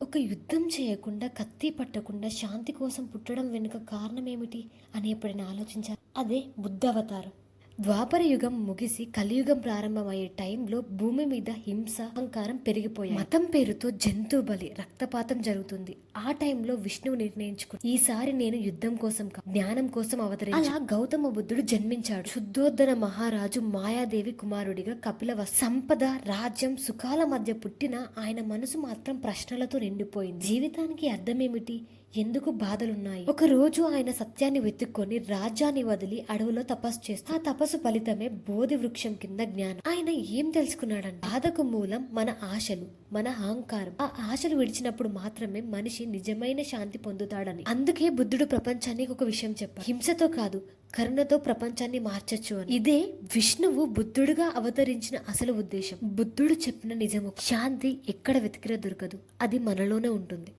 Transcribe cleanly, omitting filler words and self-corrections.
ఒక యుద్ధం చేయకుండా, కత్తి పట్టకుండా శాంతి కోసం పుట్టడం వెనుక కారణం ఏమిటి అని ఎప్పుడైనా ఆలోచించారు? అదే బుద్ధ అవతారం. ద్వాపర యుగం ముగిసి కలియుగం ప్రారంభమయ్యే టైంలో భూమి మీద హింస, అహంకారం పెరిగిపోయాయి. మతం పేరుతో జంతు బలి, రక్తపాతం జరుగుతుంది. ఆ టైంలో విష్ణువు నిర్ణయించుకుని, ఈసారి నేను యుద్ధం కోసం జ్ఞానం కోసం అవతరించి. అలా గౌతమ బుద్ధుడు జన్మించాడు. శుద్ధోద్ధర మహారాజు మాయాదేవి కుమారుడిగా కపిలవ సంపద, రాజ్యం, సుఖాల మధ్య పుట్టిన ఆయన మనసు మాత్రం ప్రశ్నలతో నిండిపోయింది. జీవితానికి అర్థమేమిటి? ఎందుకు బాధలున్నాయి? ఒక రోజు ఆయన సత్యాన్ని వెతుక్కొని రాజ్యాన్ని వదిలి అడవులో తపస్సు చేస్తూ, ఆ తపస్సు ఫలితమే బోధి వృక్షం కింద జ్ఞానం. ఆయన ఏం తెలుసుకున్నాడంటే, బాధకు మూలం మన ఆశలు, మన అహంకారం. ఆ ఆశలు విడిచినప్పుడు మాత్రమే మనిషి నిజమైన శాంతి పొందుతాడని. అందుకే బుద్ధుడు ప్రపంచానికి ఒక విషయం చెప్పాడు: హింసతో కాదు, కరుణతో ప్రపంచాన్ని మార్చొచ్చు అని. ఇదే విష్ణువు బుద్ధుడుగా అవతరించిన అసలు ఉద్దేశం. బుద్ధుడు చెప్పిన నిజము: శాంతి ఎక్కడ వెతికినా దొరకదు, అది మనలోనే ఉంటుంది.